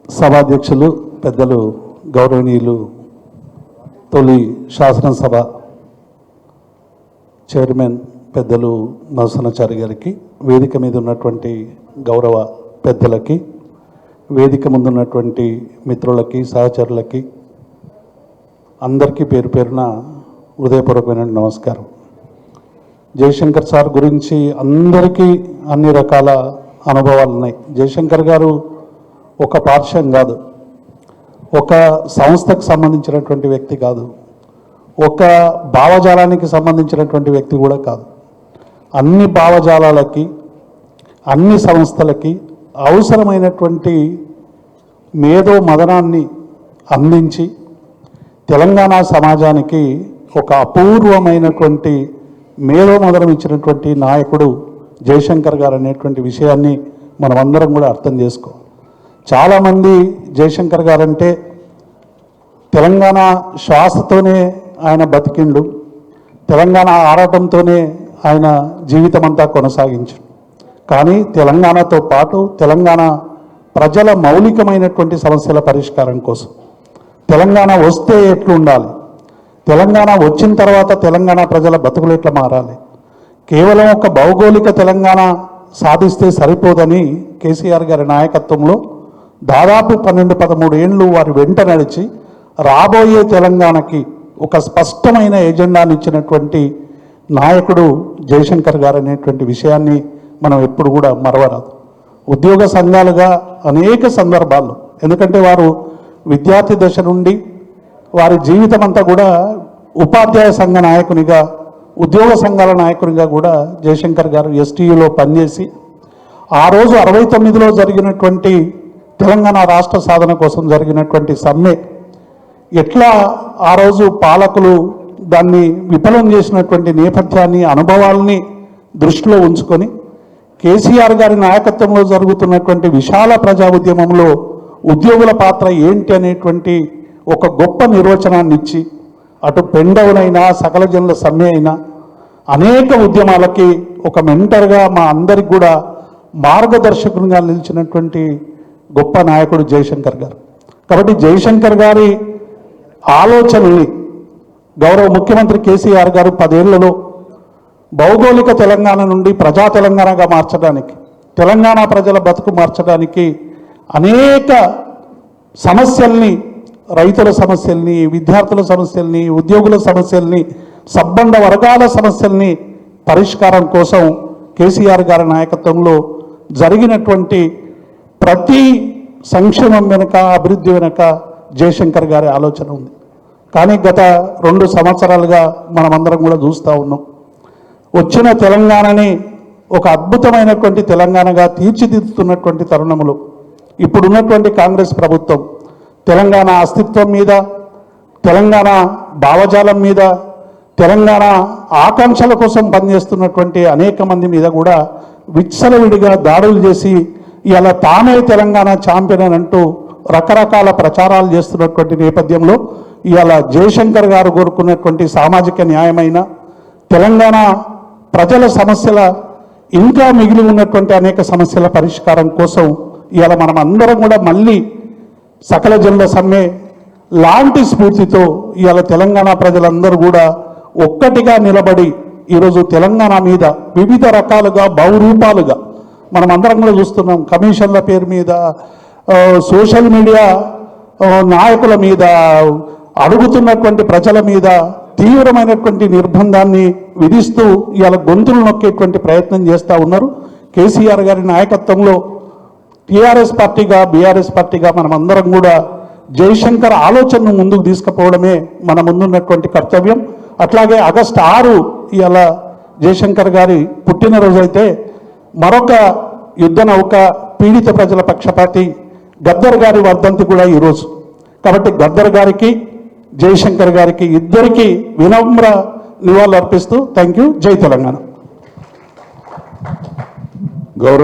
సభాధ్యక్షులు పెద్దలు గౌరవనీయులు తొలి శాసనసభ చైర్మన్ పెద్దలు నరసనాచారి గారికి, వేదిక మీద ఉన్నటువంటి గౌరవ పెద్దలకి, వేదిక ముందున్నటువంటి మిత్రులకి, సహచరులకి అందరికీ పేరు పేరున హృదయపూర్వకమైన నమస్కారం. జయశంకర్ సార్ గురించి అందరికీ అన్ని రకాల అనుభవాలు ఉన్నాయి. జయశంకర్ గారు ఒక పార్శ్వం కాదు, ఒక సంస్థకు సంబంధించినటువంటి వ్యక్తి కాదు, ఒక భావజాలానికి సంబంధించినటువంటి వ్యక్తి కూడా కాదు. అన్ని భావజాలాలకి, అన్ని సంస్థలకి అవసరమైనటువంటి మేధో మదనాన్ని అందించి తెలంగాణ సమాజానికి ఒక అపూర్వమైనటువంటి మేధో మదనం ఇచ్చినటువంటి నాయకుడు జయశంకర్ గారు అనేటువంటి విషయాన్ని మనమందరం కూడా అర్థం చేసుకోవాలి. చాలామంది జయశంకర్ గారంటే తెలంగాణ శ్వాసతోనే ఆయన బతికిండు, తెలంగాణ ఆరాటంతోనే ఆయన జీవితం అంతా కొనసాగించు. కానీ తెలంగాణతో పాటు తెలంగాణ ప్రజల మౌలికమైనటువంటి సమస్యల పరిష్కారం కోసం, తెలంగాణ వస్తే ఎట్లుండాలి, తెలంగాణ వచ్చిన తర్వాత తెలంగాణ ప్రజల బతుకులు ఎట్లా మారాలి, కేవలం ఒక భౌగోళిక తెలంగాణ సాధిస్తే సరిపోదని కేసీఆర్ గారి నాయకత్వంలో దాదాపు 12-13 ఏళ్ళు వారి వెంట నడిచి రాబోయే తెలంగాణకి ఒక స్పష్టమైన ఎజెండాను ఇచ్చినటువంటి నాయకుడు జయశంకర్ గారు అనేటువంటి విషయాన్ని మనం ఎప్పుడు కూడా మరవరాదు. ఉద్యోగ సంఘాలుగా అనేక సందర్భాల్లో, ఎందుకంటే వారు విద్యార్థి దశ నుండి వారి జీవితం అంతా కూడా ఉపాధ్యాయ సంఘ నాయకునిగా, ఉద్యోగ సంఘాల నాయకునిగా కూడా జయశంకర్ గారు ఎస్టీయూలో పనిచేసి ఆ రోజు 69లో జరిగినటువంటి తెలంగాణ రాష్ట్ర సాధన కోసం జరిగినటువంటి సమ్మె ఎట్లా ఆ రోజు పాలకులు దాన్ని విఫలం చేసినటువంటి నేపథ్యాన్ని, అనుభవాల్ని దృష్టిలో ఉంచుకొని కేసీఆర్ గారి నాయకత్వంలో జరుగుతున్నటువంటి విశాల ప్రజా ఉద్యమంలో ఉద్యోగుల పాత్ర ఏంటి అనేటువంటి ఒక గొప్ప నిర్వచనాన్ని ఇచ్చి, అటు పెండవునైనా సకల జనుల సమ్మె అయినా అనేక ఉద్యమాలకి ఒక మెంటర్గా మా అందరికి కూడా మార్గదర్శకునిగా నిలిచినటువంటి గొప్ప నాయకుడు జయశంకర్ గారు. కాబట్టి జయశంకర్ గారి ఆలోచనల్ని గౌరవ ముఖ్యమంత్రి కేసీఆర్ గారు 10 ఏళ్లలో భౌగోళిక తెలంగాణ నుండి ప్రజా తెలంగాణగా మార్చడానికి, తెలంగాణ ప్రజల బతుకు మార్చడానికి అనేక సమస్యల్ని, రైతుల సమస్యల్ని, విద్యార్థుల సమస్యల్ని, ఉద్యోగుల సమస్యల్ని, సబ్బండ వర్గాల సమస్యల్ని పరిష్కారం కోసం కేసీఆర్ గారి నాయకత్వంలో జరిగినటువంటి ప్రతి సంక్షేమం వెనుక, అభివృద్ధి వెనుక జయశంకర్ గారి ఆలోచన ఉంది. కానీ గత 2 సంవత్సరాలుగా మనమందరం కూడా చూస్తూ ఉన్నాం. వచ్చిన తెలంగాణని ఒక అద్భుతమైనటువంటి తెలంగాణగా తీర్చిదిద్దుతున్నటువంటి తరుణములు ఇప్పుడున్నటువంటి కాంగ్రెస్ ప్రభుత్వం తెలంగాణ అస్తిత్వం మీద, తెలంగాణ భావజాలం మీద, తెలంగాణ ఆకాంక్షల కోసం పనిచేస్తున్నటువంటి అనేక మంది మీద కూడా విచ్చలవిడిగా దాడులు చేసి ఇలా తామే తెలంగాణ ఛాంపియన్ అంటూ రకరకాల ప్రచారాలు చేస్తున్నటువంటి నేపథ్యంలో ఇలా జయశంకర్ గారు కోరుకున్నటువంటి సామాజిక న్యాయమైన, తెలంగాణ ప్రజల సమస్యల, ఇంకా మిగిలి ఉన్నటువంటి అనేక సమస్యల పరిష్కారం కోసం ఇలా మనం అందరం కూడా మళ్ళీ సకల జనుల సమ్మె లాంటి స్ఫూర్తితో ఇవాళ తెలంగాణ ప్రజలందరూ కూడా ఒక్కటిగా నిలబడి ఈరోజు తెలంగాణ మీద వివిధ రకాలుగా, బహురూపాలుగా మనం అందరం కూడా చూస్తున్నాం. కమిషన్ల పేరు మీద, సోషల్ మీడియా నాయకుల మీద, అడుగుతున్నటువంటి ప్రజల మీద తీవ్రమైనటువంటి నిర్బంధాన్ని విధిస్తూ ఇవాళ గొంతులు నొక్కేటువంటి ప్రయత్నం చేస్తూ ఉన్నారు. కేసీఆర్ గారి నాయకత్వంలో టీఆర్ఎస్ పార్టీగా, బీఆర్ఎస్ పార్టీగా మనం అందరం కూడా జయశంకర్ ఆలోచనను ముందుకు తీసుకుపోవడమే మన ముందున్నటువంటి కర్తవ్యం. అట్లాగే ఆగస్టు 6 ఇవాళ జయశంకర్ గారి పుట్టినరోజు అయితే మరొక యుద్ధ నౌక, పీడిత ప్రజల పక్షపాతి గద్దర్ గారి వర్ధంతి కూడా ఈరోజు. కాబట్టి గద్దర్ గారికి, జయశంకర్ గారికి ఇద్దరికీ వినమ్ర నివాళులు అర్పిస్తూ థ్యాంక్ యూ. జై తెలంగాణ. గౌరవ